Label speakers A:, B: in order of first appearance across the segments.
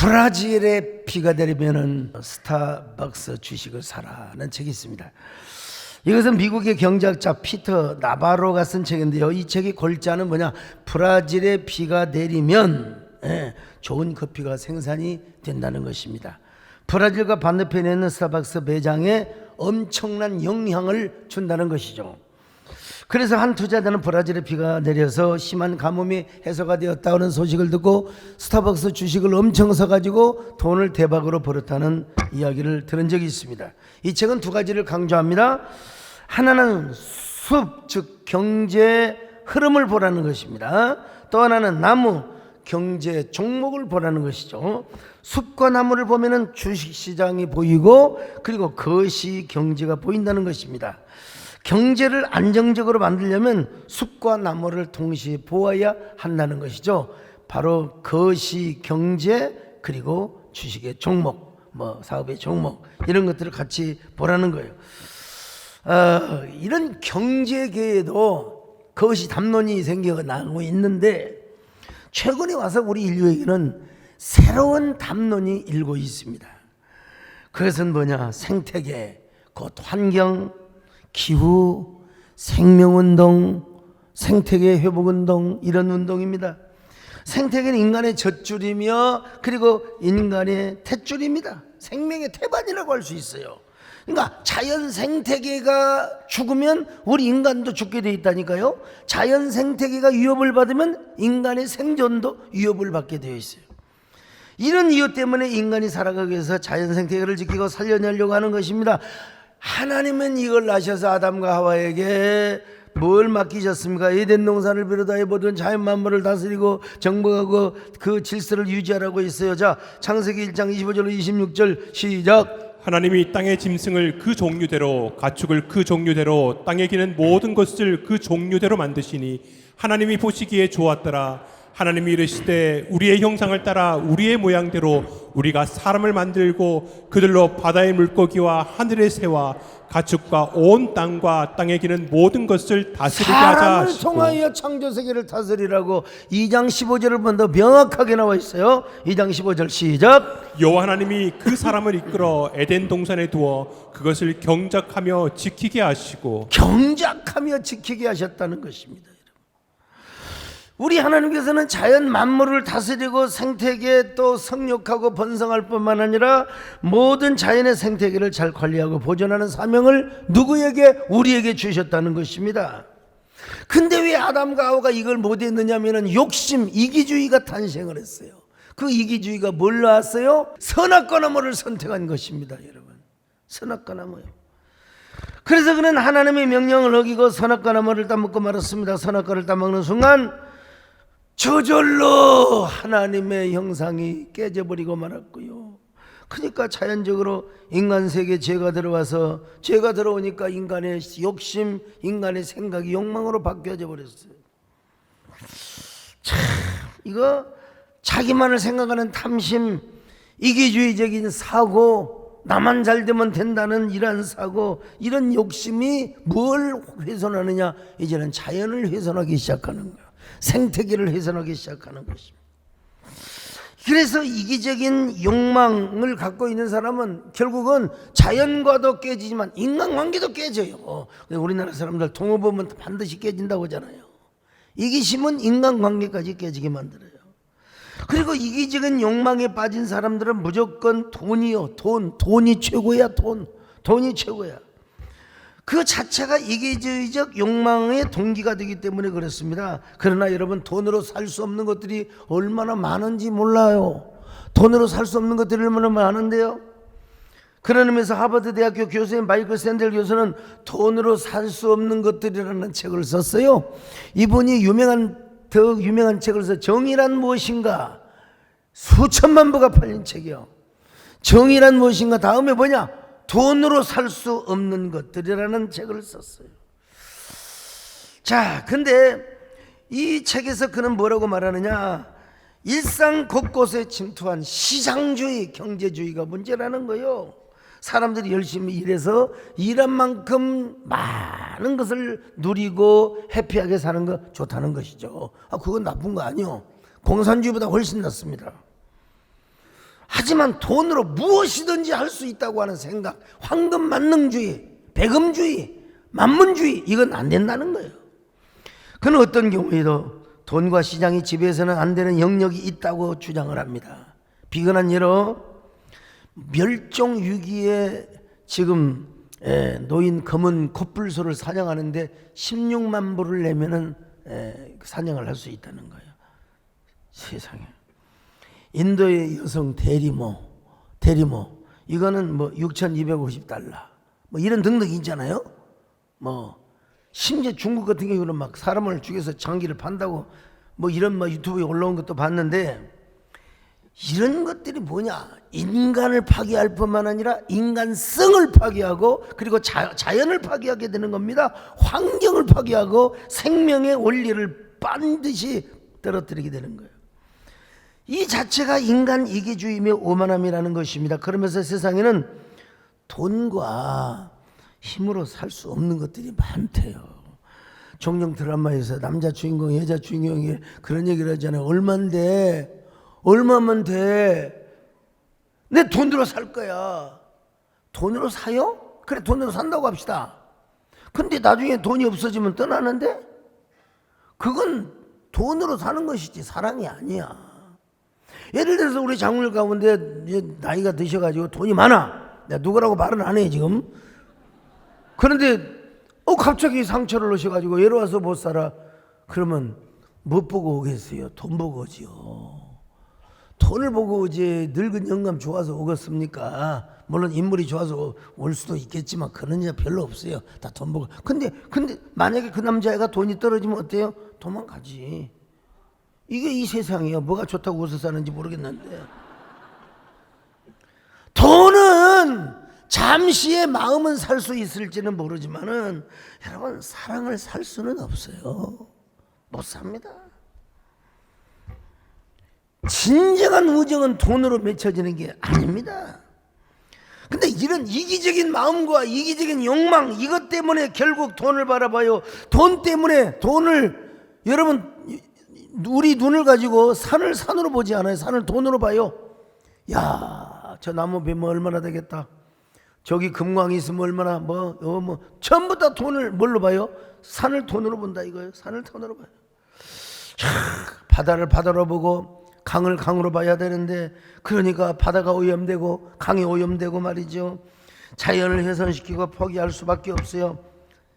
A: 브라질에 비가 내리면은 스타벅스 주식을 사라는 책이 있습니다. 이것은 미국의 경제학자 피터 나바로가 쓴 책인데요. 이 책의 골자는 뭐냐? 브라질에 비가 내리면 좋은 커피가 생산이 된다는 것입니다. 브라질과 반대편에 있는 스타벅스 매장에 엄청난 영향을 준다는 것이죠. 그래서 한 투자자는 브라질에 비가 내려서 심한 가뭄이 해소가 되었다는 소식을 듣고 스타벅스 주식을 엄청 사가지고 돈을 대박으로 벌었다는 이야기를 들은 적이 있습니다. 이 책은 두 가지를 강조합니다. 하나는 숲, 즉 경제 흐름을 보라는 것입니다. 또 하나는 나무, 경제 종목을 보라는 것이죠. 숲과 나무를 보면은 주식시장이 보이고 그리고 거시 경제가 보인다는 것입니다. 경제를 안정적으로 만들려면 숲과 나무를 동시에 보아야 한다는 것이죠. 바로 거시 경제 그리고 주식의 종목, 사업의 종목 이런 것들을 같이 보라는 거예요. 이런 경제계에도 거시 담론이 생겨나고 있는데 최근에 와서 우리 인류에게는 새로운 담론이 일고 있습니다. 그것은 뭐냐? 생태계, 곧 환경, 기후, 생명운동, 생태계 회복운동 이런 운동입니다. 생태계는 인간의 젖줄이며 그리고 인간의 탯줄입니다. 생명의 태반이라고 할 수 있어요. 그러니까 자연 생태계가 죽으면 우리 인간도 죽게 돼 있다니까요. 자연 생태계가 위협을 받으면 인간의 생존도 위협을 받게 되어 있어요. 이런 이유 때문에 인간이 살아가기 위해서 자연 생태계를 지키고 살려내려고 하는 것입니다. 하나님은 이걸 아셔서 아담과 하와에게 뭘 맡기셨습니까? 에덴 동산을 비롯하여 모든 자연 만물을 다스리고 정복하고 그 질서를 유지하라고 했어요. 자, 창세기 1장 25절 26절 시작.
B: 하나님이 땅의 짐승을 그 종류대로 가축을 그 종류대로 땅에 기는 모든 것을 그 종류대로 만드시니 하나님이 보시기에 좋았더라. 하나님이 이르시되 우리의 형상을 따라 우리의 모양대로 우리가 사람을 만들고 그들로 바다의 물고기와 하늘의 새와 가축과 온 땅과 땅에 기는 모든 것을 다스리게 하자
A: 사람을
B: 하시고
A: 통하여 창조세계를 다스리라고 2장 15절을 보면 더 명확하게 나와 있어요. 2장 15절 시작.
B: 여호와 하나님이 그 사람을 이끌어 에덴 동산에 두어 그것을 경작하며 지키게 하시고
A: 경작하며 지키게 하셨다는 것입니다. 우리 하나님께서는 자연 만물을 다스리고 생태계 또 성육하고 번성할 뿐만 아니라 모든 자연의 생태계를 잘 관리하고 보존하는 사명을 누구에게? 우리에게 주셨다는 것입니다. 근데 왜 아담과 하와가 이걸 못했느냐 하면 욕심, 이기주의가 탄생을 했어요. 그 이기주의가 뭘 낳았어요? 선악과 나무를 선택한 것입니다. 여러분, 선악과 나무요. 그래서 그는 하나님의 명령을 어기고 선악과 나무를 따먹고 말았습니다. 선악과를 따먹는 순간 저절로 하나님의 형상이 깨져버리고 말았고요. 그러니까 자연적으로 인간 세계에 죄가 들어와서 죄가 들어오니까 인간의 욕심, 인간의 생각이 욕망으로 바뀌어져 버렸어요. 참, 이거 자기만을 생각하는 탐심, 이기주의적인 사고, 나만 잘 되면 된다는 이런 사고, 이런 욕심이 뭘 훼손하느냐? 이제는 자연을 훼손하기 시작하는 거예요. 생태계를 훼손하기 시작하는 것입니다. 그래서 이기적인 욕망을 갖고 있는 사람은 결국은 자연과도 깨지지만 인간관계도 깨져요. 우리나라 사람들 동업하면 반드시 깨진다고 하잖아요. 이기심은 인간관계까지 깨지게 만들어요. 그리고 이기적인 욕망에 빠진 사람들은 무조건 돈이요. 돈이 최고야. 돈이 최고야. 그 자체가 이기주의적 욕망의 동기가 되기 때문에 그렇습니다. 그러나 여러분, 돈으로 살 수 없는 것들이 얼마나 많은지 몰라요. 돈으로 살 수 없는 것들이 얼마나 많은데요. 그런 의미에서 하버드 대학교 교수인 마이클 샌델 교수는 돈으로 살 수 없는 것들이라는 책을 썼어요. 이분이 더 유명한 책을 써 정의란 무엇인가, 수천만 부가 팔린 책이요. 정의란 무엇인가 다음에 뭐냐? 돈으로 살 수 없는 것들이라는 책을 썼어요. 자, 근데 이 책에서 그는 뭐라고 말하느냐? 일상 곳곳에 침투한 시장주의, 경제주의가 문제라는 거예요. 사람들이 열심히 일해서 일한 만큼 많은 것을 누리고 해피하게 사는 거 좋다는 것이죠. 그건 나쁜 거 아니요. 공산주의보다 훨씬 낫습니다. 하지만 돈으로 무엇이든지 할 수 있다고 하는 생각, 황금 만능주의, 배금주의, 만문주의, 이건 안 된다는 거예요. 그는 어떤 경우에도 돈과 시장이 지배해서는 안 되는 영역이 있다고 주장을 합니다. 비근한 예로 멸종 위기에 지금 노인 검은 코뿔소를 사냥하는데 16만 불을 내면은 사냥을 할 수 있다는 거예요. 세상에. 인도의 여성 대리모 이거는 뭐 6,250달러 뭐 이런 등등 있잖아요. 뭐 심지어 중국 같은 경우는 막 사람을 죽여서 장기를 판다고 뭐 이런 뭐 유튜브에 올라온 것도 봤는데, 이런 것들이 뭐냐, 인간을 파괴할 뿐만 아니라 인간성을 파괴하고 그리고 자연을 파괴하게 되는 겁니다. 환경을 파괴하고 생명의 원리를 반드시 떨어뜨리게 되는 거예요. 이 자체가 인간 이기주의며 오만함이라는 것입니다. 그러면서 세상에는 돈과 힘으로 살 수 없는 것들이 많대요. 종종 드라마에서 남자 주인공 여자 주인공이 그런 얘기를 하잖아요. 얼만데, 얼마면 돼? 내 돈으로 살 거야. 돈으로 사요? 그래, 돈으로 산다고 합시다. 근데 나중에 돈이 없어지면 떠나는데? 그건 돈으로 사는 것이지 사랑이 아니야. 예를 들어서 우리 장로님 가운데 나이가 드셔가지고 돈이 많아. 내가 누구라고 말은 안 해 지금. 그런데 갑자기 상처를 넣으셔가지고 외로워서 못 살아. 그러면 못 보고 오겠어요? 돈 보고 오지요. 돈을 보고 오지 늙은 영감 좋아서 오겠습니까? 물론 인물이 좋아서 올 수도 있겠지만 그런 일 별로 없어요. 다 돈 보고. 근데 만약에 그 남자애가 돈이 떨어지면 어때요? 도망가지. 이게 이 세상이에요. 뭐가 좋다고 웃어 사는지 모르겠는데, 돈은 잠시의 마음은 살 수 있을지는 모르지만은 여러분, 사랑을 살 수는 없어요. 못 삽니다. 진정한 우정은 돈으로 맺혀지는 게 아닙니다. 근데 이런 이기적인 마음과 이기적인 욕망, 이것 때문에 결국 돈을 바라봐요. 돈 때문에 돈을, 여러분 우리 눈을 가지고 산을 산으로 보지 않아요. 산을 돈으로 봐요. 야, 저 나무 베면 얼마나 되겠다. 저기 금광이 있으면 얼마나 뭐 전부 다 돈을 뭘로 봐요? 산을 돈으로 본다 이거예요. 산을 돈으로 봐요. 바다를 바다로 보고 강을 강으로 봐야 되는데, 그러니까 바다가 오염되고 강이 오염되고 말이죠. 자연을 훼손시키고 포기할 수밖에 없어요.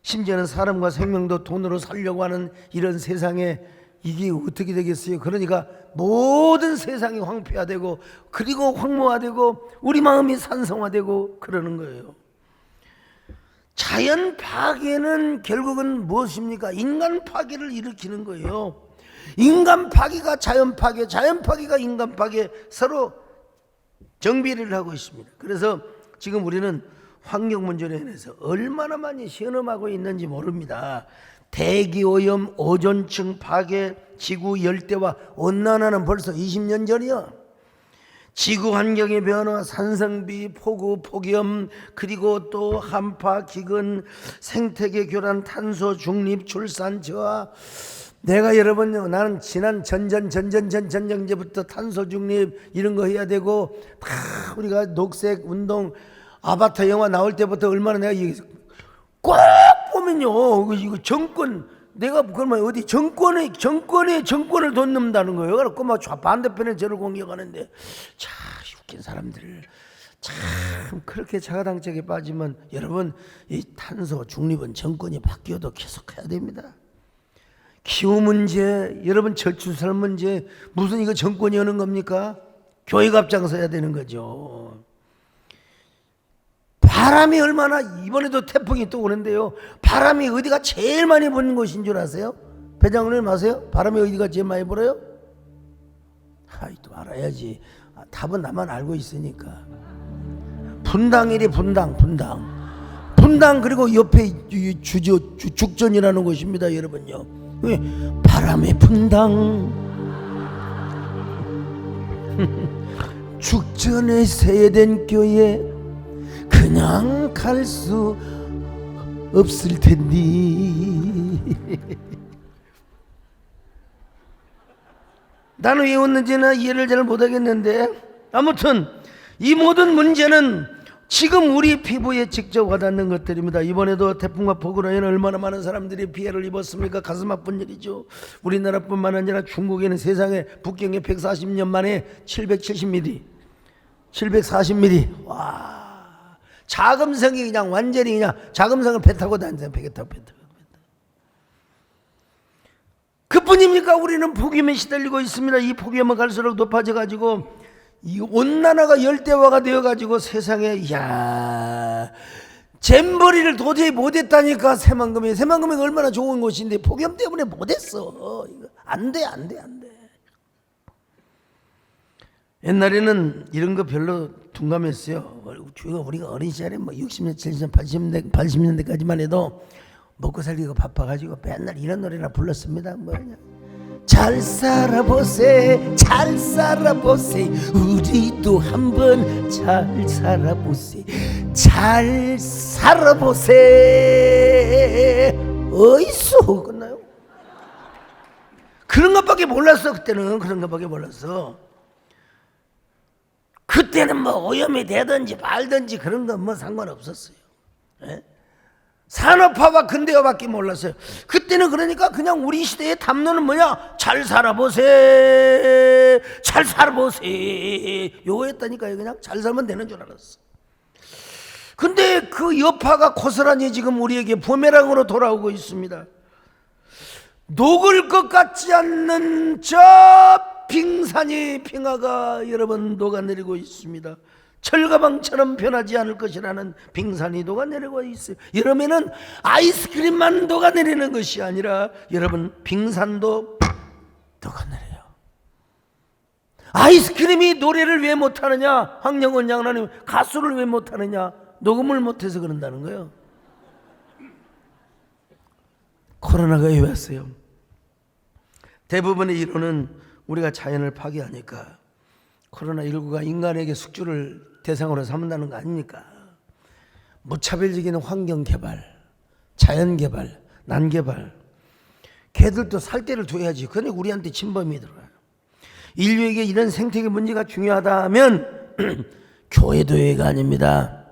A: 심지어는 사람과 생명도 돈으로 살려고 하는 이런 세상에 이게 어떻게 되겠어요? 그러니까 모든 세상이 황폐화되고 그리고 황무화되고 우리 마음이 산성화되고 그러는 거예요. 자연 파괴는 결국은 무엇입니까? 인간 파괴를 일으키는 거예요. 인간 파괴가 자연 파괴, 자연 파괴가 인간 파괴, 서로 정비를 하고 있습니다. 그래서 지금 우리는 환경 문제로 인해서 얼마나 많이 현험하고 있는지 모릅니다. 대기오염, 오존층 파괴, 지구 열대와 온난화는 벌써 20년 전이야. 지구 환경의 변화, 산성비, 폭우, 폭염, 그리고 또 한파, 기근, 생태계 교란, 탄소 중립, 출산 저하. 내가 여러분, 나는 지난 전전제부터 탄소 중립 이런 거 해야 되고, 다 우리가 녹색 운동, 아바타 영화 나올 때부터 얼마나 내가 얘기했어. 꼭 보면요, 이거 정권, 내가 그러면 어디 정권을 돈 넘는다는 거예요. 그래서 막 반대편에 저를 공격하는데, 참 웃긴 사람들, 참 그렇게 자가당착에 빠지면 여러분, 이 탄소 중립은 정권이 바뀌어도 계속해야 됩니다. 기후 문제, 여러분 저출산 문제, 무슨 이거 정권이 하는 겁니까? 교회가 앞장서야 되는 거죠. 바람이 얼마나, 이번에도 태풍이 또 오는데요, 바람이 어디가 제일 많이 부는 곳인 줄 아세요? 배장님 아세요? 바람이 어디가 제일 많이 불어요? 또 알아야지. 답은 나만 알고 있으니까. 분당이래. 분당 그리고 옆에 죽전이라는 곳입니다. 여러분요, 왜? 바람의 분당. 죽전에 세eden 교회 그냥 갈 수 없을 텐데. 나는 왜 웃는지는 이해를 잘 못하겠는데, 아무튼 이 모든 문제는 지금 우리 피부에 직접 와닿는 것들입니다. 이번에도 태풍과 폭우로 인해 얼마나 많은 사람들이 피해를 입었습니까? 가슴 아픈 일이죠. 우리나라뿐만 아니라 중국에는 세상에 북경에 140년 만에 770mm 740mm 와, 자금성이 그냥 완전히 그냥 자금성을 배 타고 다니는 배 타고 그뿐입니까? 우리는 폭염에 시달리고 있습니다. 이 폭염은 갈수록 높아져 가지고 이 온난화가 열대화가 되어 가지고 세상에 잼버리를 도저히 못했다니까. 새만금이 얼마나 좋은 곳인데 폭염 때문에 못했어. 안돼. 옛날에는 이런 거 별로 둔감했어요. 우리가 어린 시절에 뭐 60년, 70년, 80년대까지만 해도 먹고 살기가 바빠가지고 맨날 이런 노래나 불렀습니다. 뭐냐? 잘 살아보세, 잘 살아보세, 우리도 한번 잘 살아보세, 잘 살아보세. 어이소 끝나요? 그런 것밖에 몰랐어. 그때는 그런 것밖에 몰랐어. 그때는 뭐 오염이 되든지 말든지 그런 건 뭐 상관없었어요. 예? 산업화와 근대화밖에 몰랐어요. 그때는 그러니까 그냥 우리 시대의 담론은 뭐냐? 잘 살아보세, 잘 살아보세, 요거였다니까요. 그냥 잘 살면 되는 줄 알았어. 근데 그 여파가 고스란히 지금 우리에게 부메랑으로 돌아오고 있습니다. 녹을 것 같지 않는 저 빙산이 빙하가 여러분 녹아내리고 있습니다. 철가방처럼 변하지 않을 것이라는 빙산이 녹아내리고 있어요. 여름에는 아이스크림만 녹아내리는 것이 아니라 여러분 빙산도 녹아내려요. 아이스크림이 노래를 왜 못하느냐? 황영원 장로님 가수를 왜 못하느냐? 녹음을 못해서 그런다는 거예요. 코로나가 왜 왔어요? 대부분의 이론은 우리가 자연을 파괴하니까 코로나19가 인간에게 숙주를 대상으로 삼는다는 거 아닙니까? 무차별적인 환경 개발, 자연 개발, 난 개발. 개들도 살 때를 둬야지. 그러니 우리한테 침범이 들어요. 인류에게 이런 생태계 문제가 중요하다면 교회도가 아닙니다.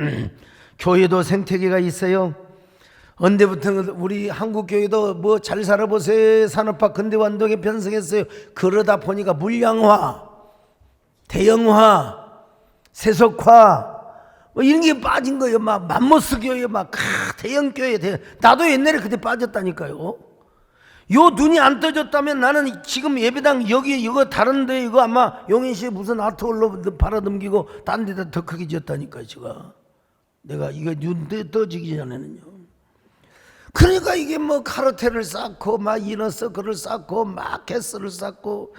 A: 교회도 생태계가 있어요. 언제부터 우리 한국교회도 뭐 잘 살아보세요 산업화 근대화운동에 변성했어요. 그러다 보니까 물량화, 대형화, 세속화 뭐 이런 게 빠진 거예요. 막 맘모스 교회, 막 대형 교회, 나도 옛날에 그때 빠졌다니까요. 요 눈이 안 떠졌다면 나는 지금 예배당 여기 이거 다른데 이거 아마 용인시에 무슨 아트홀로 팔아넘기고 딴 데다 더 크게 지었다니까요. 제가 내가 이거 눈 떠지기 전에는요. 그러니까 이게 뭐 카르텔을 쌓고 막 이너서클을 쌓고 마켓을 쌓고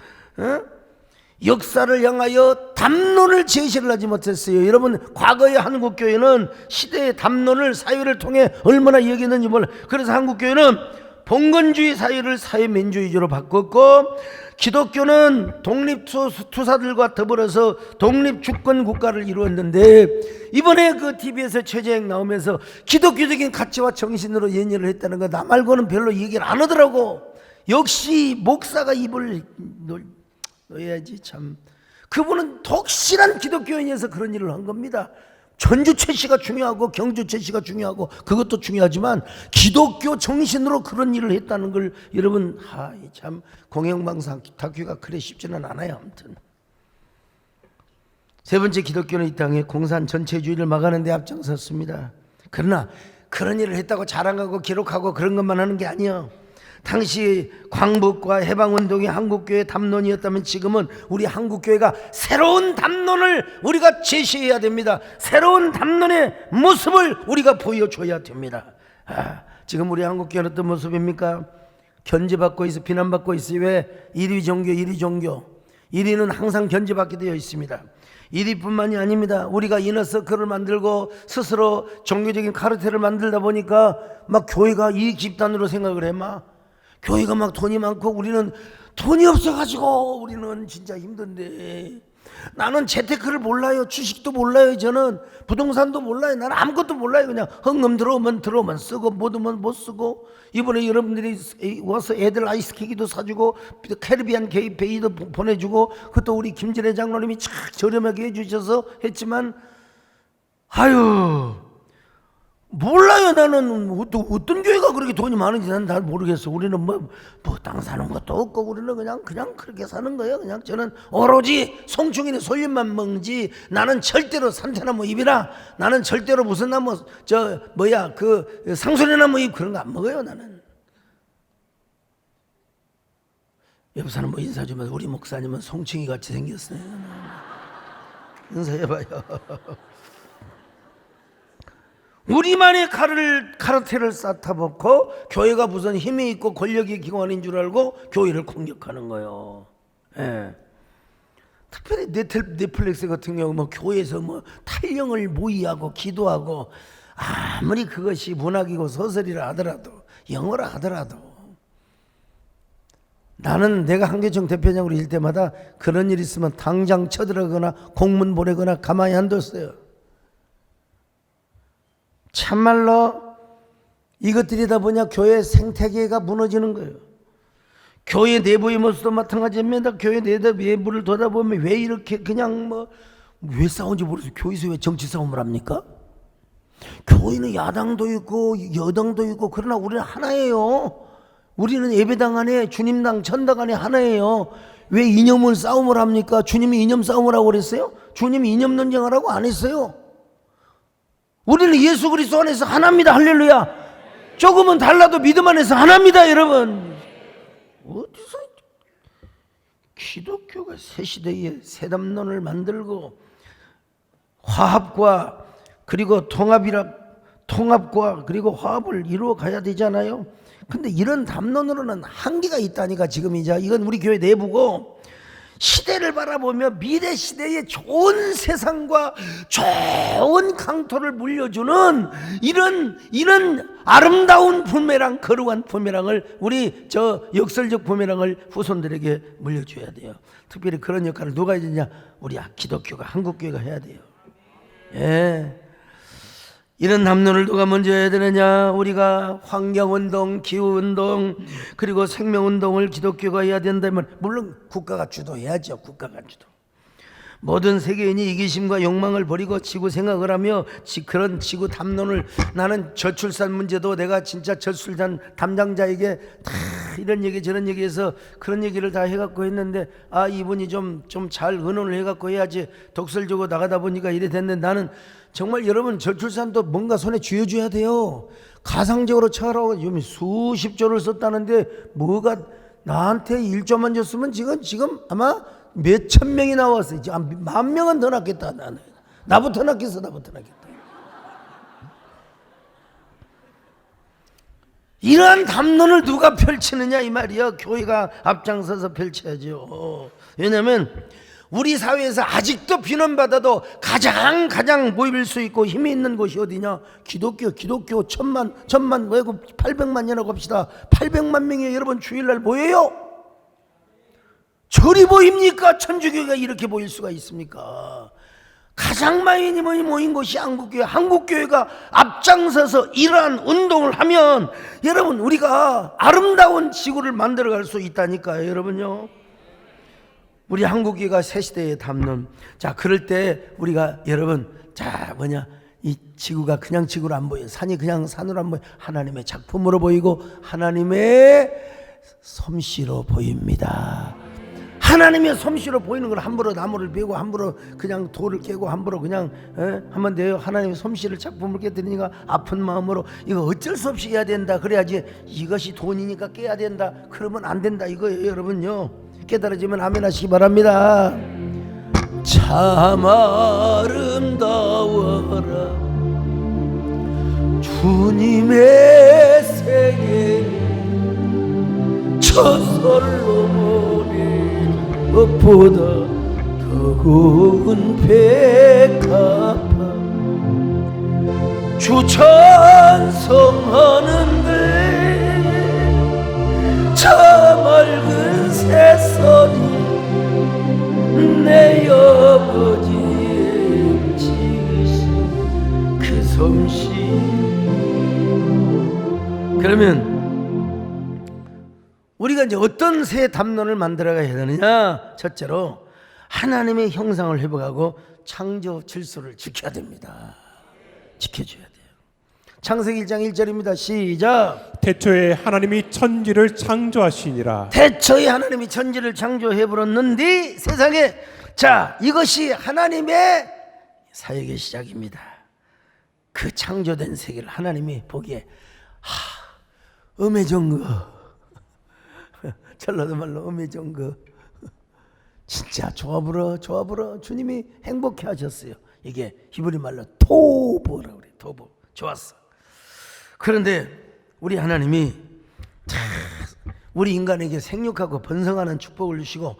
A: 역사를 향하여 담론을 제시를 하지 못했어요. 여러분 과거의 한국교회는 시대의 담론을 사회를 통해 얼마나 여기는지 몰라요. 그래서 한국교회는 봉건주의 사회를 사회민주주의로 바꿨고 기독교는 독립투사들과 더불어서 독립주권국가를 이루었는데 이번에 그 TV에서 최재형 나오면서 기독교적인 가치와 정신으로 연연을 했다는 거 나 말고는 별로 얘기를 안 하더라고. 역시 목사가 입을 넣어야지 참. 그분은 독실한 기독교인이어서 그런 일을 한 겁니다. 전주 최씨가 중요하고 경주 최씨가 중요하고 그것도 중요하지만 기독교 정신으로 그런 일을 했다는 걸 여러분 참 공영방송 다큐가 그래 쉽지는 않아요. 아무튼 세 번째, 기독교는 이 땅에 공산 전체주의를 막아내는 데 앞장섰습니다. 그러나 그런 일을 했다고 자랑하고 기록하고 그런 것만 하는 게 아니에요. 당시 광복과 해방운동이 한국교회의 담론이었다면 지금은 우리 한국교회가 새로운 담론을 우리가 제시해야 됩니다. 새로운 담론의 모습을 우리가 보여줘야 됩니다. 지금 우리 한국교회는 어떤 모습입니까? 견제받고 있어, 비난받고 있어요. 왜? 1위 종교 1위는 항상 견제받게 되어 있습니다. 1위뿐만이 아닙니다. 우리가 이너서클을 만들고 스스로 종교적인 카르텔을 만들다 보니까 막 교회가 이익 집단으로 생각을 해. 교회가 막 돈이 많고 우리는 돈이 없어가지고 우리는 진짜 힘든데 나는 재테크를 몰라요. 주식도 몰라요. 저는 부동산도 몰라요. 나는 아무것도 몰라요. 그냥 헌금 들어오면 쓰고 못 오면 못 쓰고. 이번에 여러분들이 와서 애들 아이스케이크도 사주고 캐리비안 베이도 보내주고, 그것도 우리 김진애 장로님이 참 저렴하게 해주셔서 했지만, 아유 몰라요. 나는 어떤 교회가 그렇게 돈이 많은지 난 잘 모르겠어. 우리는 뭐 땅 사는 것도 없고, 우리는 그냥 그렇게 사는 거예요. 그냥 저는 오로지 송충이네 솔잎만 먹지, 나는 절대로 산태나무 잎이나, 나는 절대로 무슨 나무 그 상소리나무 잎 그런 거 안 먹어요. 나는. 옆 사람 뭐 인사 주면 우리 목사님은 송충이 같이 생겼어요. 인사해봐요. 우리만의 카르텔을 쌓다놓고 교회가 무슨 힘이 있고 권력의 기관인 줄 알고 교회를 공격하는 거예요. 예. 특별히 넷플릭스 같은 경우 뭐 교회에서 뭐 탈령을 모의하고 기도하고, 아무리 그것이 문학이고 소설이라 하더라도, 영어라 하더라도, 나는 내가 한계총 대표장으로 일 때마다 그런 일 있으면 당장 쳐들어가거나 공문 보내거나 가만히 안 뒀어요. 참말로 이것들이다 보냐 교회 생태계가 무너지는 거예요. 교회 내부의 모습도 마찬가지입니다. 교회 내부를 돌아보면 왜 이렇게 그냥 왜 싸운지 모르겠어요. 교회에서 왜 정치 싸움을 합니까? 교회는 야당도 있고 여당도 있고, 그러나 우리는 하나예요. 우리는 예배당 안에 주님당 천당 안에 하나예요. 왜 이념을 싸움을 합니까? 주님이 이념 싸움을 하고 그랬어요? 주님이 이념 논쟁하라고 안 했어요. 우리는 예수 그리스도 안에서 하나입니다. 할렐루야. 조금은 달라도 믿음 안에서 하나입니다. 여러분, 어디서 기독교가 새 시대에 새 담론을 만들고 화합과 그리고 통합과 그리고 화합을 이루어 가야 되잖아요. 근데 이런 담론으로는 한계가 있다니까. 지금 이제 이건 우리 교회 내부고, 시대를 바라보며 미래 시대에 좋은 세상과 좋은 강토를 물려주는 이런 아름다운 부메랑, 거룩한 부메랑을, 우리 역설적 부메랑을 후손들에게 물려줘야 돼요. 특별히 그런 역할을 누가 해야 되냐? 우리 기독교가, 한국교회가 해야 돼요. 예. 이런 담론을 누가 먼저 해야 되느냐? 우리가 환경운동, 기후운동, 그리고 생명운동을 기독교가 해야 된다면 물론 국가가 주도해야죠. 국가가 주도. 모든 세계인이 이기심과 욕망을 버리고 지구 생각을 하며 그런 지구 담론을, 나는 저출산 문제도 내가 진짜 저출산 담당자에게 다 이런 얘기 저런 얘기해서 그런 얘기를 다 해갖고 했는데, 이분이 좀 잘 의논을 해갖고 해야지 독설적으로 나가다 보니까 이래 됐는데, 나는 정말 여러분 저출산도 뭔가 손에 쥐어줘야 돼요. 가상적으로 쳐라고 지금 수십조를 썼다는데 뭐가 나한테 1조만 줬으면 지금 아마 몇천 명이 나왔어요. 지금 10,000명은 더 낳겠다. 나는 나부터 낳겠어. 이러한 담론을 누가 펼치느냐 이 말이야. 교회가 앞장서서 펼쳐야죠. 왜냐하면 우리 사회에서 아직도 비난받아도 가장 모일 수 있고 힘이 있는 곳이 어디냐? 기독교 1,000만 외국 800만이라고 합시다. 800만 명이 여러분 주일날 모여요. 저리 보입니까? 천주교가 이렇게 보일 수가 있습니까? 가장 많이 모인 곳이 한국교회. 한국교회가 앞장서서 이러한 운동을 하면 여러분 우리가 아름다운 지구를 만들어갈 수 있다니까요. 여러분요, 우리 한국교회가 새 시대의 담론. 자, 그럴 때 우리가 여러분, 이 지구가 그냥 지구로 안 보여요. 산이 그냥 산으로 안 보여요. 하나님의 작품으로 보이고 하나님의 솜씨로 보입니다. 하나님의 솜씨로 보이는 걸 함부로 나무를 베고 함부로 그냥 돌을 깨고 함부로 그냥 하면 돼요. 하나님의 솜씨를 작품을 깨뜨리니까 아픈 마음으로 이거 어쩔 수 없이 해야 된다. 그래야지 이것이 돈이니까 깨야 된다. 그러면 안 된다 이거예요. 여러분요, 깨달아지면 아멘 하시기 바랍니다. 참 아름다워라 주님의 세계 저설로 모래 것보다 더 고운 백합화 주 찬송하는데 저 맑은 새소리 내 아버지의 지으신 그 솜씨. 그러면 우리가 이제 어떤 새 담론을 만들어가야 되느냐? 첫째로 하나님의 형상을 회복하고 창조 질서를 지켜야 됩니다. 지켜줘야 돼요. 창세기 1장 1절입니다. 시작.
B: 태초에 하나님이 천지를 창조하시니라.
A: 태초에 하나님이 천지를 창조해 버렸는데 세상에, 자, 이것이 하나님의 사역의 시작입니다. 그 창조된 세계를 하나님이 보기에 음해정거, 전라도 말로 음해정거, 진짜 좋아불어 주님이 행복해 하셨어요. 이게 히브리 말로 토보라고 그래요. 토보. 좋았어. 그런데 우리 하나님이 우리 인간에게 생육하고 번성하는 축복을 주시고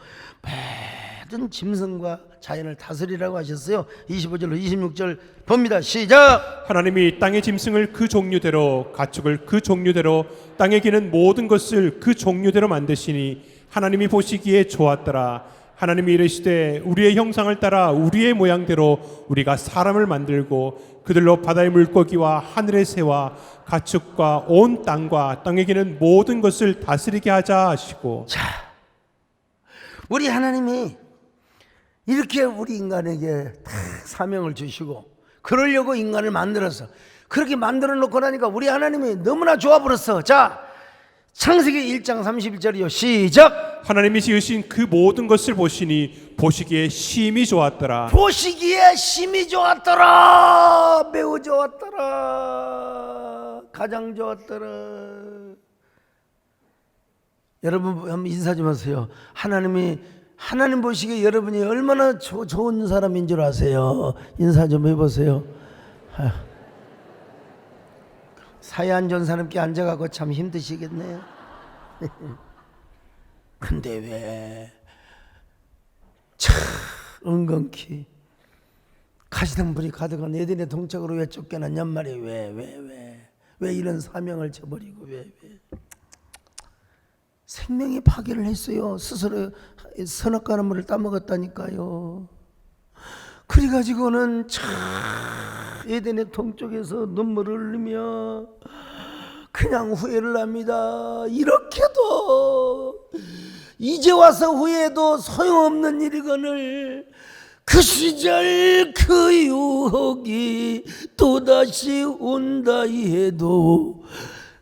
A: 모든 짐승과 자연을 다스리라고 하셨어요. 25절로 26절 봅니다. 시작.
B: 하나님이 땅의 짐승을 그 종류대로, 가축을 그 종류대로, 땅에 기는 모든 것을 그 종류대로 만드시니 하나님이 보시기에 좋았더라. 하나님이 이르시되 우리의 형상을 따라 우리의 모양대로 우리가 사람을 만들고 그들로 바다의 물고기와 하늘의 새와 가축과 온 땅과 땅에 기는 모든 것을 다스리게 하자 하시고.
A: 자, 우리 하나님이 이렇게 우리 인간에게 다 사명을 주시고 그러려고 인간을 만들어서 그렇게 만들어 놓고 나니까 우리 하나님이 너무나 좋아 버렸어. 자, 창세기 1장 31절이요. 시작.
B: 하나님이 지으신 그 모든 것을 보시니 보시기에 심히 좋았더라.
A: 보시기에 심히 좋았더라. 매우 좋았더라. 가장 좋았더라. 여러분 한번 인사 좀 하세요. 하나님 보시기에 여러분이 얼마나 좋은 사람인 줄 아세요? 인사 좀 해보세요. 사회 안전사님께 앉아가고 참 힘드시겠네요. 근데 왜 은근히 가시덤불이 가득한 에덴의 동쪽으로 왜 쫓겨났냔 말이에요. 왜 이런 사명을 저버리고 왜 생명의 파괴를 했어요. 스스로 선악과나무를 따먹었다니까요. 그래가지고는 에덴의 동쪽에서 눈물을 흘리며 그냥 후회를 합니다. 이렇게도 이제 와서 후회해도 소용없는 일이거늘 그 시절 그 유혹이 또다시 온다 해도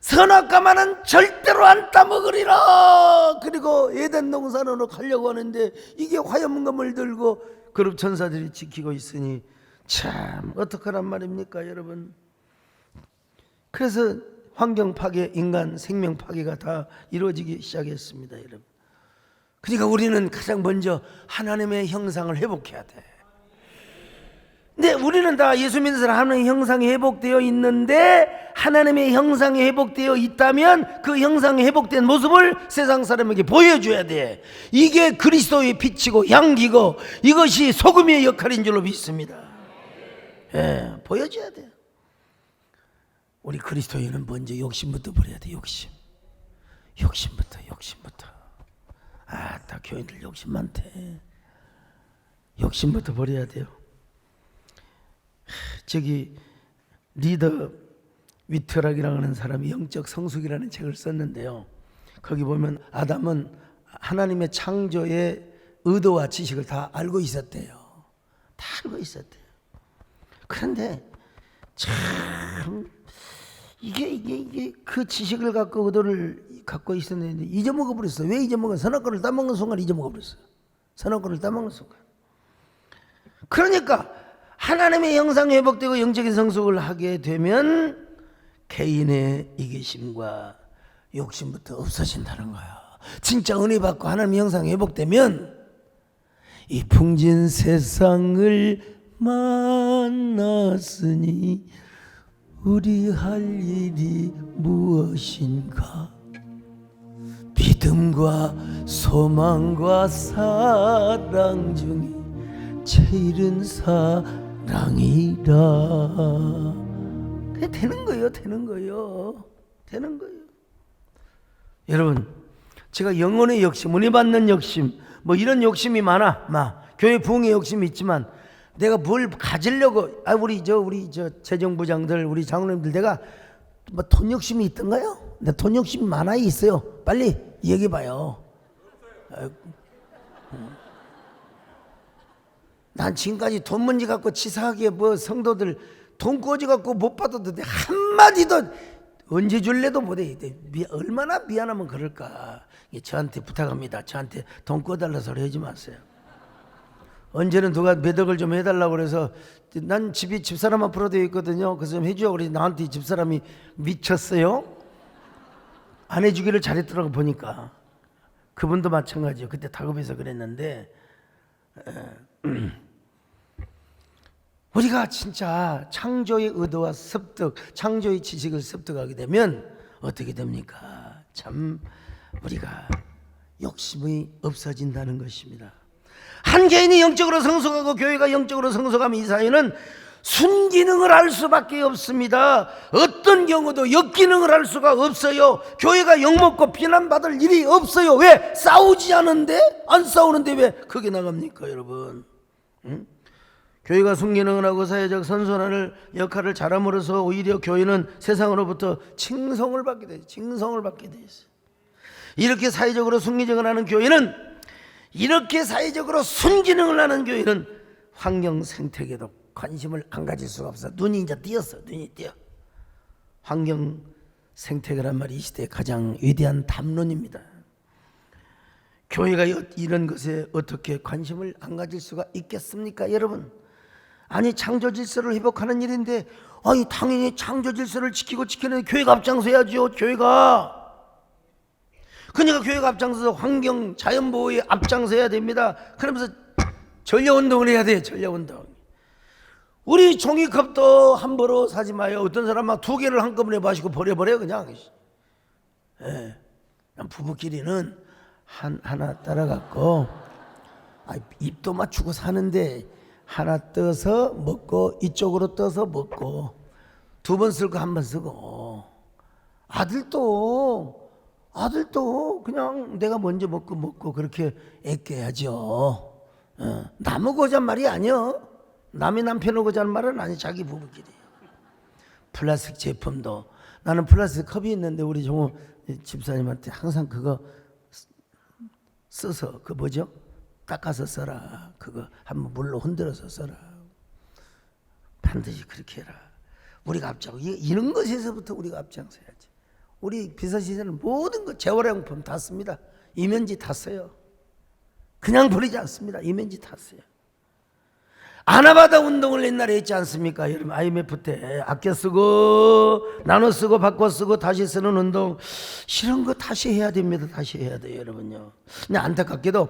A: 선악과만은 절대로 안 따먹으리라. 그리고 에덴 동산으로 가려고 하는데 이게 화염검을 들고 그룹 천사들이 지키고 있으니 참 어떡하란 말입니까 여러분. 그래서 환경 파괴, 인간 생명 파괴가 다 이루어지기 시작했습니다 여러분. 그러니까 우리는 가장 먼저 하나님의 형상을 회복해야 돼. 근데 우리는 다 예수 믿는 사람 하나님의 형상이 회복되어 있는데 하나님의 형상이 회복되어 있다면 그 형상이 회복된 모습을 세상 사람에게 보여줘야 돼. 이게 그리스도의 빛이고 향기고 이것이 소금의 역할인 줄로 믿습니다. 예, 보여줘야 돼. 우리 그리스도인은 먼저 욕심부터 버려야 돼. 욕심부터. 다 교인들 욕심 많대. 욕심부터 버려야 돼요. 저기 리더 위트락이라고 하는 사람이 영적 성숙이라는 책을 썼는데요. 거기 보면 아담은 하나님의 창조의 의도와 지식을 다 알고 있었대요. 다 알고 있었대요. 그런데 참 이게 그 지식을 갖고 의도를 갖고 있었는데 잊어먹어 버렸어. 왜 잊어먹어? 선악과를 따먹는 순간 잊어먹어 버렸어. 선악과를 따먹는 순간. 그러니까 하나님의 형상이 회복되고 영적인 성숙을 하게 되면 개인의 이기심과 욕심부터 없어진다는 거야. 진짜 은혜 받고 하나님의 형상이 회복되면 이 풍진 세상을 만났으니 우리 할 일이 무엇인가? 믿음과 소망과 사랑 중에 제일은 사랑이라. 그게 되는 거예요. 여러분, 제가 영혼의 욕심, 은혜 받는 욕심, 뭐 이런 욕심이 많아. 교회 부흥의 욕심이 있지만 내가 뭘 가지려고 우리 재정부장들 우리 장로님들 내가 뭐 돈 욕심이 있던가요? 내 돈 욕심이 많아 있어요. 빨리 얘기해 봐요. 난 지금까지 돈 문제 갖고 치사하게 뭐 성도들 돈 꼬지 갖고 못 받아도 한마디도 언제 줄래도 못해. 얼마나 미안하면 그럴까. 저한테 부탁합니다. 저한테 돈 꺼달라 소리 하지 마세요. 언제는 누가 매덕을 좀 해달라고 그래서 난 집이 집사람 앞으로 되어 있거든요. 그래서 좀 해줘. 그래서 나한테 집사람이 미쳤어요. 안 해주기를 잘했더라고 보니까. 그분도 마찬가지예요. 그때 다급해서 그랬는데 우리가 진짜 창조의 의도와 습득, 창조의 지식을 습득하게 되면 어떻게 됩니까? 참 우리가 욕심이 없어진다는 것입니다. 한 개인이 영적으로 성숙하고 교회가 영적으로 성숙하면 이 사회는 순기능을 할 수밖에 없습니다. 어떤 경우도 역기능을 할 수가 없어요. 교회가 욕먹고 비난받을 일이 없어요. 왜? 싸우지 않은데? 안 싸우는데 왜 그게 나갑니까 여러분? 응? 교회가 순기능을 하고 사회적 선순환을 역할을 잘함으로써 오히려 교회는 세상으로부터 칭송을 받게 돼 있어요. 이렇게 사회적으로 순기능을 하는 교회는 이렇게 사회적으로 순기능을 하는 교회는 환경 생태계도 관심을 안 가질 수가 없어. 눈이 이제 띄었어. 눈이 띄어. 환경 생태계란 말이 이 시대의 가장 위대한 담론입니다. 교회가 이런 것에 어떻게 관심을 안 가질 수가 있겠습니까 여러분? 아니 창조 질서를 회복하는 일인데 당연히 창조 질서를 지키는 교회가 앞장서야죠. 교회가. 그러니까 교회가 앞장서서 환경 자연보호에 앞장서야 됩니다. 그러면서 전려운동을 해야 돼요. 전려운동. 우리 종이컵도 함부로 사지 마요. 어떤 사람 막 2개를 한꺼번에 마시고 버려버려요 그냥. 부부끼리는 하나 따라갖고 입도 맞추고 사는데 하나 떠서 먹고 이쪽으로 떠서 먹고 2번 쓸 거 1번 쓰고 아들도 그냥 내가 먼저 먹고 그렇게 애껴야죠. 남의 고잔 말이 아니요. 남의 남편을 고자는 말은 아니 자기 부부끼리. 플라스틱 제품도 나는 플라스틱 컵이 있는데 우리 종호 집사님한테 항상 그거 써서 그 뭐죠? 닦아서 써라. 그거 한번 물로 흔들어서 써라. 반드시 그렇게 해라. 우리가 앞장서 이런 것에서부터 우리가 앞장서야지. 우리 비서시설은 모든 것 재활용품 다 씁니다. 이면지 다 써요. 그냥 버리지 않습니다. 이면지 다 써요. 아나바다 운동을 옛날에 했지 않습니까? 여러분 IMF 때 아껴 쓰고 나눠 쓰고 바꿔 쓰고 다시 쓰는 운동 이런 거 다시 해야 됩니다. 다시 해야 돼요 여러분요. 근데 안타깝게도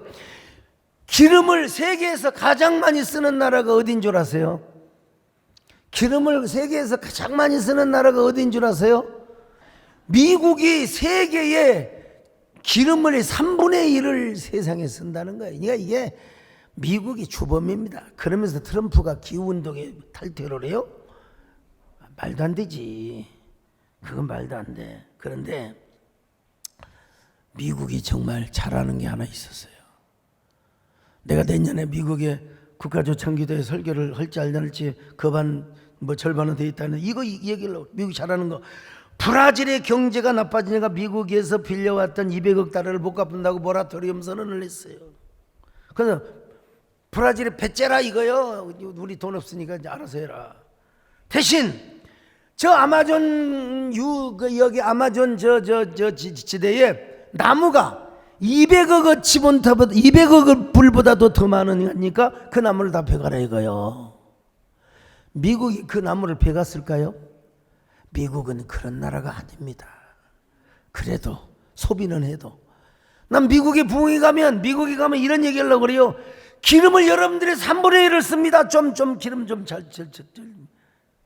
A: 기름을 세계에서 가장 많이 쓰는 나라가 어딘 줄 아세요? 기름을 세계에서 가장 많이 쓰는 나라가 어딘 줄 아세요? 미국이 세계의 기름의 3분의 1을 세상에 쓴다는 거예요. 그러니까 이게 미국이 주범입니다. 그러면서 트럼프가 기후운동에 탈퇴를 해요? 말도 안 되지. 그건 말도 안 돼. 그런데 미국이 정말 잘하는 게 하나 있었어요. 내가 내년에 미국의 국가조창기도에 설교를 할지 안 할지 그반 절반은 돼 있다는 이거 얘기를 미국이 잘하는 거. 브라질의 경제가 나빠지니까 미국에서 빌려왔던 200억 달러를 못 갚는다고 모라토리엄 선언을 했어요. 그래서 브라질에 배째라 이거요. 우리 돈 없으니까 이제 알아서 해라. 대신 저 아마존 여기 아마존 지대에 나무가 200억 지본타보다 200억 불보다도 더 많으니까 그 나무를 다 베가라 이거요. 미국이 그 나무를 베갔을까요? 미국은 그런 나라가 아닙니다. 그래도 소비는 해도 난 미국에 가면 이런 얘기하려고 그래요. 기름을 여러분들이 3분의 1을 씁니다. 좀 기름 좀 잘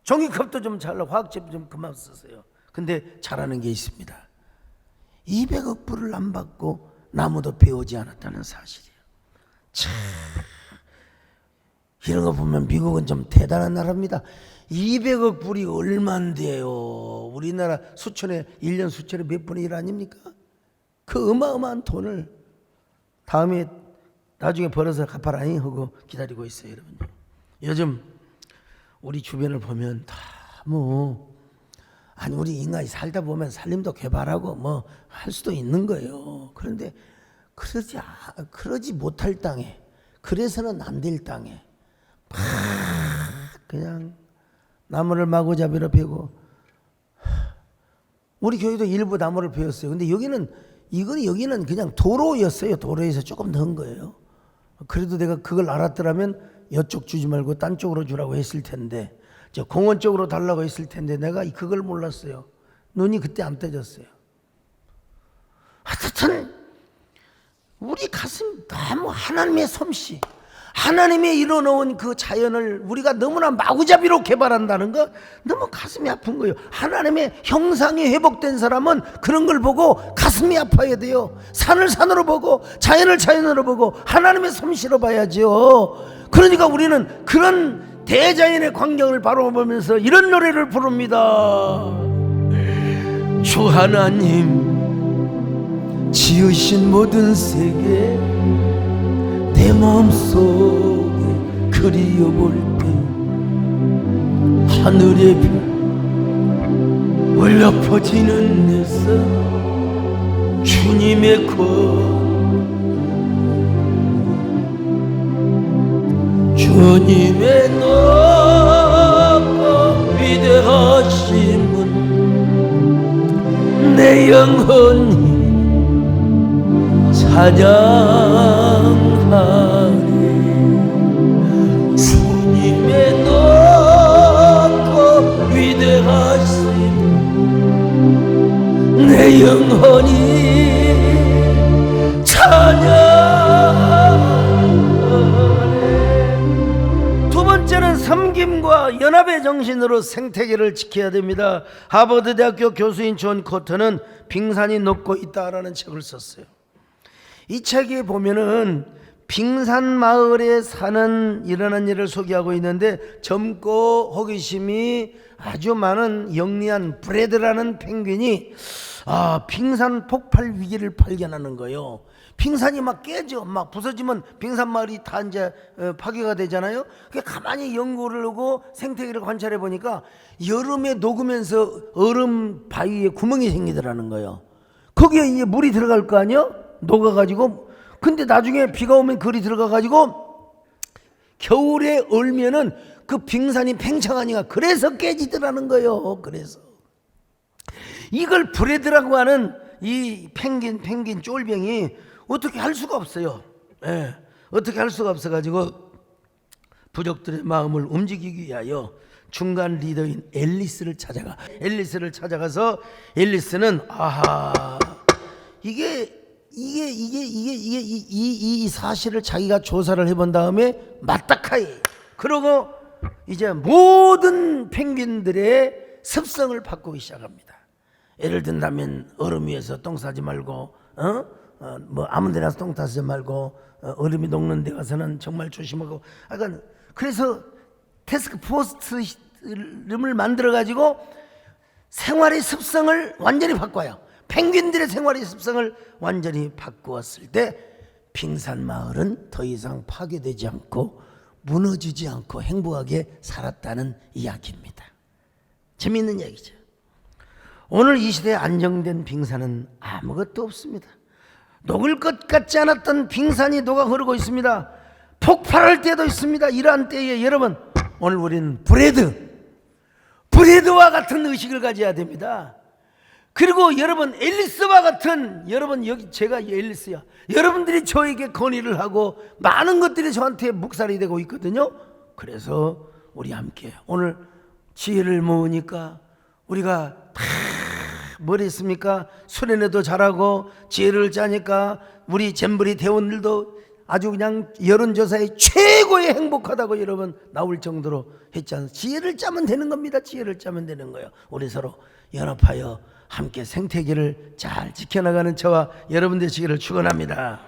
A: 종이컵도 좀 잘 화학제품 좀 그만 쓰세요. 근데 잘하는 게 있습니다. 200억 불을 안 받고 나무도 베오지 않았다는 사실이에요. 참 이런 거 보면 미국은 좀 대단한 나라입니다. 200억 불이 얼만데요. 우리나라 1년 수천에 몇 분의 1 아닙니까? 그 어마어마한 돈을 다음에 나중에 벌어서 갚아라잉 하고 기다리고 있어요, 여러분요. 요즘 우리 주변을 보면 다 아니 우리 인간이 살다 보면 살림도 개발하고 뭐 할 수도 있는 거예요. 그런데 그러지 못할 땅에, 그래서는 안 될 땅에 막 그냥 나무를 마구잡이로 베고, 우리 교회도 일부 나무를 베었어요. 근데 여기는 그냥 도로였어요. 도로에서 조금 더 한 거예요. 그래도 내가 그걸 알았더라면 이쪽 주지 말고 딴 쪽으로 주라고 했을 텐데, 저 공원 쪽으로 달라고 했을 텐데 내가 그걸 몰랐어요. 눈이 그때 안 떠졌어요. 하여튼 우리 가슴 너무 하나님의 솜씨, 하나님이 이뤄놓은 그 자연을 우리가 너무나 마구잡이로 개발한다는 거 너무 가슴이 아픈 거예요. 하나님의 형상이 회복된 사람은 그런 걸 보고 가슴이 아파야 돼요. 산을 산으로 보고 자연을 자연으로 보고 하나님의 솜씨로 봐야죠. 그러니까 우리는 그런 대자연의 광경을 바라보면서 이런 노래를 부릅니다. 주 하나님 지으신 모든 세계 내 마음속에 그리워볼 때 하늘의 별 울려 퍼지는 데서 주님의 주님의 높고 위대하심은 내 영혼이 찬양하리. 주님의 높고 위대하심 내 영혼이 찬양하리. 두 번째는 섬김과 연합의 정신으로 생태계를 지켜야 됩니다. 하버드 대학교 교수인 존 코터는 빙산이 녹고 있다라는 책을 썼어요. 이 책에 보면은 빙산 마을에 사는 일어난 일을 소개하고 있는데, 젊고 호기심이 아주 많은 영리한 브레드라는 펭귄이 빙산 폭발 위기를 발견하는 거예요. 빙산이 막 깨져, 막 부서지면 빙산 마을이 다 이제 파괴가 되잖아요. 그게 가만히 연구를 하고 생태계를 관찰해 보니까 여름에 녹으면서 얼음 바위에 구멍이 생기더라는 거예요. 거기에 이제 물이 들어갈 거 아니에요? 녹아가지고. 근데 나중에 비가 오면 그리 들어가가지고 겨울에 얼면은 그 빙산이 팽창하니까 그래서 깨지더라는 거예요. 그래서 이걸 브레드라고 하는 이 펭귄 쫄병이 어떻게 할 수가 없어요. 예, 어떻게 할 수가 없어가지고 부족들의 마음을 움직이기 위하여 중간 리더인 앨리스를 찾아가서 앨리스는 이 사실을 자기가 조사를 해본 다음에 맞다카이, 그러고 이제 모든 펭귄들의 습성을 바꾸기 시작합니다. 예를 든다면 얼음 위에서 똥 싸지 말고 뭐 아무 데나 똥 싸지 말고 얼음이 녹는 데 가서는 정말 조심하고. 그래서 태스크 포스트를 만들어 가지고 생활의 습성을 완전히 바꿔요. 펭귄들의 생활의 습성을 완전히 바꾸었을 때 빙산 마을은 더 이상 파괴되지 않고 무너지지 않고 행복하게 살았다는 이야기입니다. 재미있는 얘기죠. 오늘 이 시대에 안정된 빙산은 아무것도 없습니다. 녹을 것 같지 않았던 빙산이 녹아 흐르고 있습니다. 폭발할 때도 있습니다. 이러한 때에 여러분, 오늘 우리는 브레드와 같은 의식을 가져야 됩니다. 그리고 여러분, 앨리스와 같은, 여러분 여기 제가 앨리스야. 여러분들이 저에게 건의를 하고 많은 것들이 저한테 묵살이 되고 있거든요. 그래서 우리 함께 오늘 지혜를 모으니까 우리가 다 뭘 했습니까? 수련회도 잘하고 지혜를 짜니까 우리 잼버리 대원들도 아주 그냥 여론조사에 최고의 행복하다고 여러분 나올 정도로 했잖아요. 지혜를 짜면 되는 겁니다. 지혜를 짜면 되는 거예요. 우리 서로 연합하여 함께 생태계를 잘 지켜나가는 저와 여러분 되시기를 축원합니다.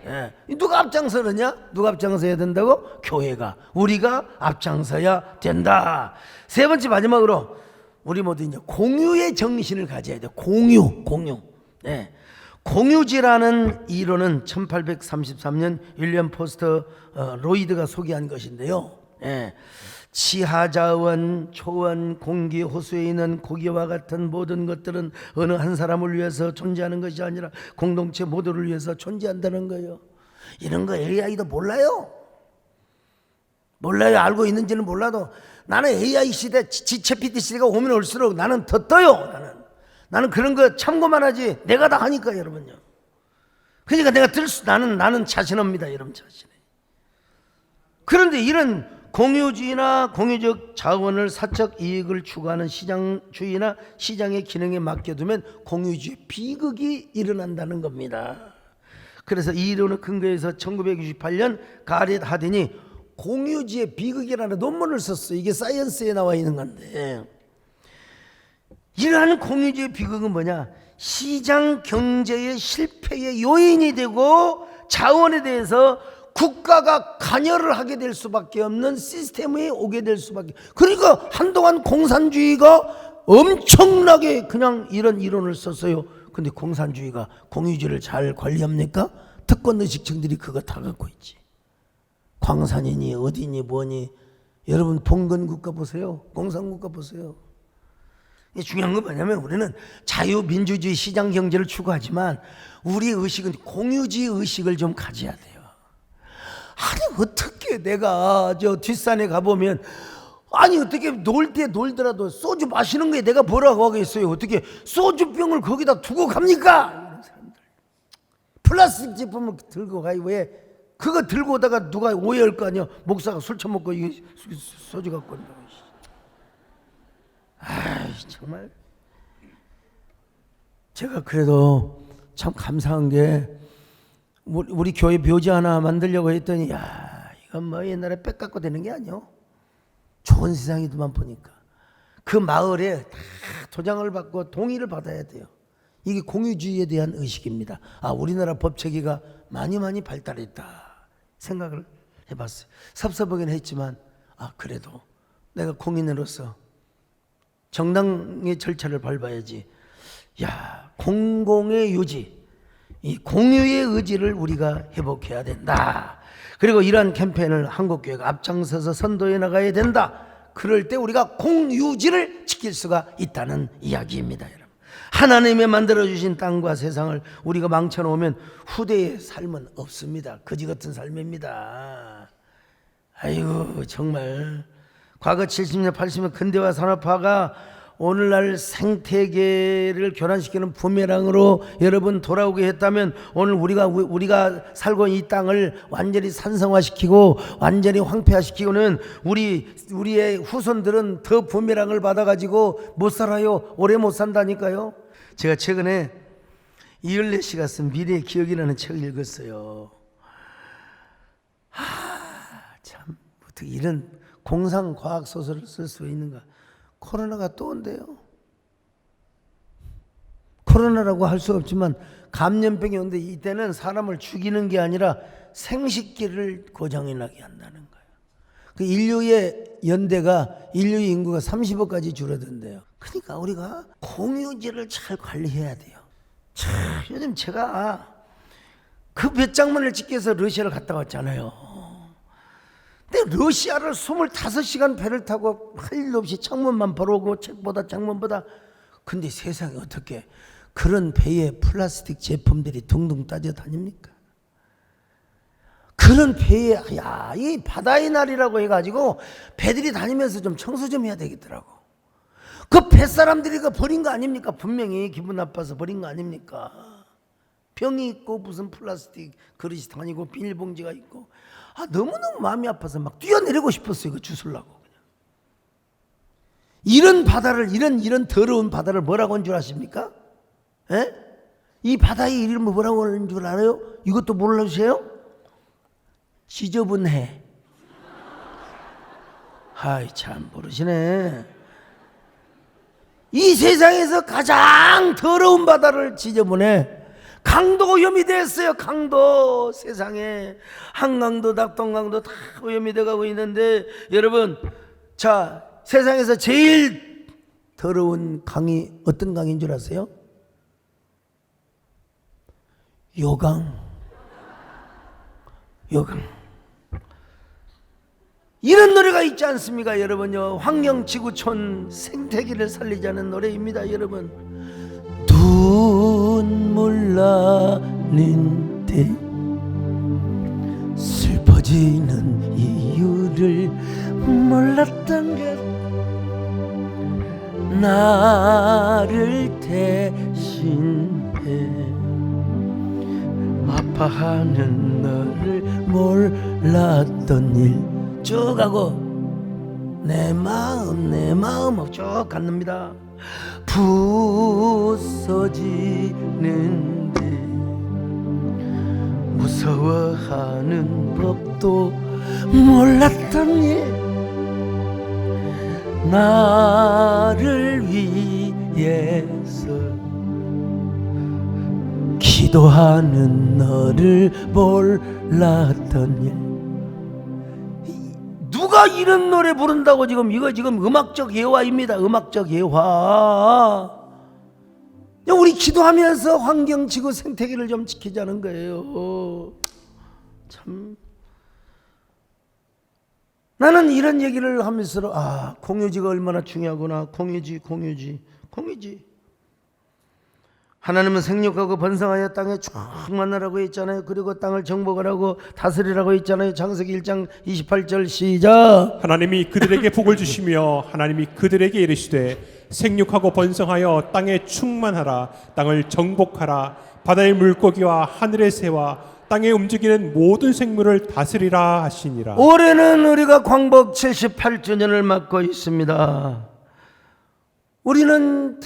A: 예. 누가 앞장서느냐? 누가 앞장서야 된다고? 교회가, 우리가 앞장서야 된다. 세 번째, 마지막으로 우리 모두 이제 공유의 정신을 가져야 돼. 공유. 예. 공유지라는 이론은 1833년 윌리엄 포스터 로이드가 소개한 것인데요. 지하자원, 초원, 공기, 호수에 있는 고기와 같은 모든 것들은 어느 한 사람을 위해서 존재하는 것이 아니라 공동체 모두를 위해서 존재한다는 거예요. 이런 거 AI도 몰라요. 알고 있는지는 몰라도 나는 AI 시대, 챗GPT 시대가 오면 올수록 나는 더 떠요. 나는 그런 거 참고만 하지 내가 다 하니까 여러분요. 그러니까 내가 나는 자신합니다. 여러분 자신해. 그런데 이런 공유주의나 공유적 자원을 사적 이익을 추구하는 시장주의나 시장의 기능에 맡겨두면 공유주의 비극이 일어난다는 겁니다. 그래서 이 이론을 근거해서 1968년 가렛 하딘이 공유주의 비극이라는 논문을 썼어요. 이게 사이언스에 나와 있는 건데, 이러한 공유주의 비극은 뭐냐? 시장 경제의 실패의 요인이 되고 자원에 대해서 국가가 관여를 하게 될 수밖에 없는 시스템에 오게 될 수밖에. 그러니까 한동안 공산주의가 엄청나게 그냥 이런 이론을 썼어요. 근데 공산주의가 공유주의를 잘 관리합니까? 특권 의식층들이 그거 다 갖고 있지. 광산이니 어디니 뭐니. 여러분 봉건국가 보세요. 공산국가 보세요. 중요한 건 뭐냐면 우리는 자유민주주의 시장경제를 추구하지만 우리 의식은 공유주의 의식을 좀 가져야 돼요. 아니 어떻게 내가 저 뒷산에 가보면, 아니 어떻게 놀 때 놀더라도 소주 마시는 거에 내가 뭐라고 하겠어요. 어떻게 소주병을 거기다 두고 갑니까? 이런 사람들 플라스틱 제품을 들고 가요. 왜? 그거 들고 오다가 누가 오해할 거 아니야. 목사가 술 처먹고 이게 소주 갖고 온다고. 아이 정말 제가 그래도 참 감사한 게 우리 교회 묘지 하나 만들려고 했더니 야 이건 뭐 옛날에 빽 갖고 되는 게 아니요. 좋은 세상이더만 보니까 그 마을에 다 도장을 받고 동의를 받아야 돼요. 이게 공유주의에 대한 의식입니다. 아 우리나라 법체계가 많이 발달했다 생각을 해봤어요. 섭섭하긴 했지만 아 그래도 내가 공인으로서 정당의 절차를 밟아야지. 야 공공의 유지, 이 공유의 의지를 우리가 회복해야 된다. 그리고 이러한 캠페인을 한국교회가 앞장서서 선도해 나가야 된다. 그럴 때 우리가 공유지를 지킬 수가 있다는 이야기입니다. 여러분, 하나님이 만들어주신 땅과 세상을 우리가 망쳐놓으면 후대의 삶은 없습니다. 거지 같은 삶입니다. 아이고 정말 과거 70년 80년 근대화 산업화가 오늘날 생태계를 교란시키는 부메랑으로 여러분 돌아오게 했다면 오늘 우리가 살고 있는 이 땅을 완전히 산성화시키고 완전히 황폐화시키고는 우리의 후손들은 더 부메랑을 받아가지고 못 살아요. 오래 못 산다니까요. 제가 최근에 이을래 씨가 쓴 미래의 기억이라는 책을 읽었어요. 참 어떻게 이런 공상과학 소설을 쓸 수 있는가. 코로나가 또 온대요. 코로나라고 할 수 없지만 감염병이 오는데 이때는 사람을 죽이는 게 아니라 생식기를 고장나게 한다는 거예요. 그 인류의 인구의 인구가 30억까지 줄어든대요. 그러니까 우리가 공유지를 잘 관리해야 돼요. 참 요즘 제가 그 몇 장만을 찍기 위해서 러시아를 갔다 왔잖아요. 근데 러시아를 25시간 배를 타고 할 일 없이 창문만 벌어오고 책보다 창문보다. 근데 세상에 어떻게 그런 배에 플라스틱 제품들이 둥둥 따져 다닙니까? 그런 배에 이 바다의 날이라고 해가지고 배들이 다니면서 좀 청소 좀 해야 되겠더라고. 그 뱃사람들이 그 버린 거 아닙니까? 분명히 기분 나빠서 버린 거 아닙니까? 병이 있고 무슨 플라스틱 그릇이 다니고 비닐봉지가 있고. 너무너무 마음이 아파서 막 뛰어내리고 싶었어요. 그 주술라고. 그냥. 이런 바다를 이런 더러운 바다를 뭐라고 한 줄 아십니까? 에? 이 바다의 이름을 뭐라고 하는 줄 알아요? 이것도 몰라주세요? 지저분 해. 아이 참 모르시네. 이 세상에서 가장 더러운 바다를 지저분해. 강도 오염이 됐어요. 강도 세상에 한강도 낙동강도 다 오염이 돼가고 있는데 여러분 자 세상에서 제일 더러운 강이 어떤 강인 줄 아세요? 요강. 이런 노래가 있지 않습니까 여러분요? 환경지구촌 생태계를 살리자는 노래입니다 여러분. 눈물 나는데 슬퍼지는 이유를 몰랐던 것, 나를 대신해 아파하는 너를 몰랐던 일 쭉 가고 내 마음 쭉 갔습니다. 부서지는데 무서워하는 법도 몰랐던 일, 나를 위해서 기도하는 너를 몰랐던 일. 누가 이런 노래 부른다고 지금 이거 지금 음악적 예화입니다. 음악적 예화. 우리 기도하면서 환경, 지구, 생태계를 좀 지키자는 거예요. 참. 나는 이런 얘기를 하면서 공유지가 얼마나 중요하구나. 공유지. 하나님은 생육하고 번성하여 땅에 충만하라고 했잖아요. 그리고 땅을 정복하라고 다스리라고 했잖아요. 창세기 1장 28절 시작.
B: 하나님이 그들에게 복을 주시며 하나님이 그들에게 이르시되 생육하고 번성하여 땅에 충만하라. 땅을 정복하라. 바다의 물고기와 하늘의 새와 땅에 움직이는 모든 생물을 다스리라 하시니라.
A: 올해는 우리가 광복 78주년을 맞고 있습니다. 우리는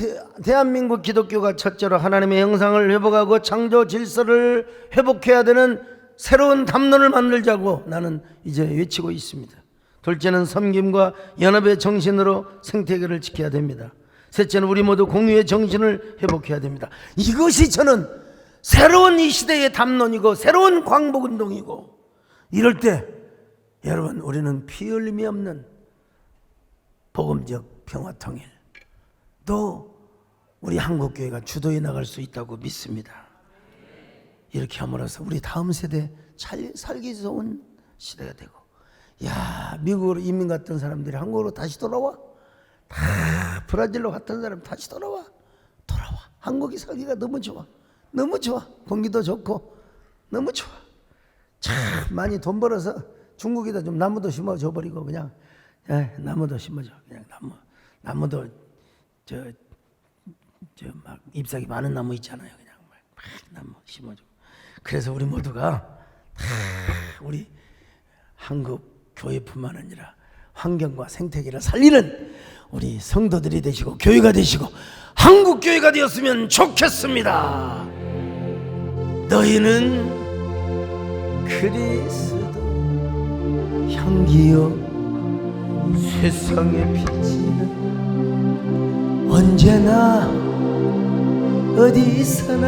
A: 대한민국 기독교가 첫째로 하나님의 형상을 회복하고 창조 질서를 회복해야 되는 새로운 담론을 만들자고 나는 이제 외치고 있습니다. 둘째는 섬김과 연합의 정신으로 생태계를 지켜야 됩니다. 셋째는 우리 모두 공유의 정신을 회복해야 됩니다. 이것이 저는 새로운 이 시대의 담론이고 새로운 광복운동이고, 이럴 때 여러분 우리는 피 흘림이 없는 복음적 평화통일, 또 우리 한국교회가 주도해 나갈 수 있다고 믿습니다. 이렇게 함으로써 우리 다음 세대 잘 살기 좋은 시대가 되고, 미국으로 이민 갔던 사람들이 한국으로 다시 돌아와. 다 브라질로 갔던 사람 다시 돌아와. 한국이 살기가 너무 좋아. 공기도 좋고 너무 좋아. 참 많이 돈 벌어서 중국에다 좀 나무도 심어줘 버리고, 그냥 나무도 심어줘. 그냥 나무도 막 잎사귀 많은 나무 있잖아요. 그냥 막 나무 심어줘. 그래서 우리 모두가 우리 한국 교회뿐만 아니라 환경과 생태계를 살리는 우리 성도들이 되시고 교회가 되시고 한국 교회가 되었으면 좋겠습니다. 너희는 그리스도 향기요 세상의 빛이라. 언제나 어디서나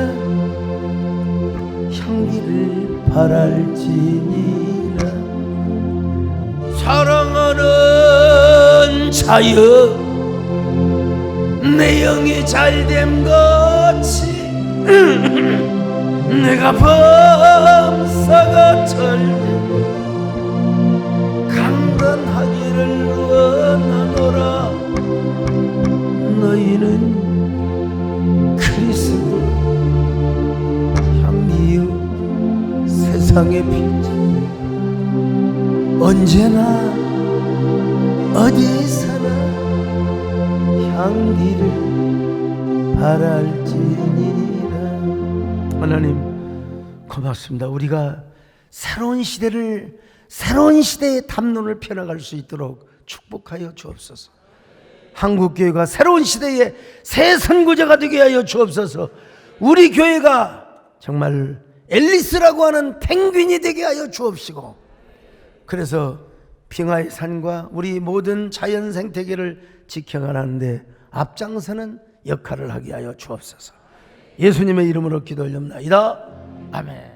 A: 향기를 바랄지니라. 사랑하는 자여, 내 영이 잘됨 같이 내가 범사가 절되고 강건하기를 원하노라. 너희는 그리스도 향기요 세상의 빛, 언제나 어디서나 향기를 바랄지니라. 하나님 고맙습니다. 우리가 새로운 시대의 담론을 펴나갈 수 있도록 축복하여 주옵소서. 한국교회가 새로운 시대의 새 선구자가 되게 하여 주옵소서. 우리 교회가 정말 앨리스라고 하는 펭귄이 되게 하여 주옵시고, 그래서 빙하의 산과 우리 모든 자연 생태계를 지켜가는데 앞장서는 역할을 하게 하여 주옵소서. 예수님의 이름으로 기도 올립니다. 아멘.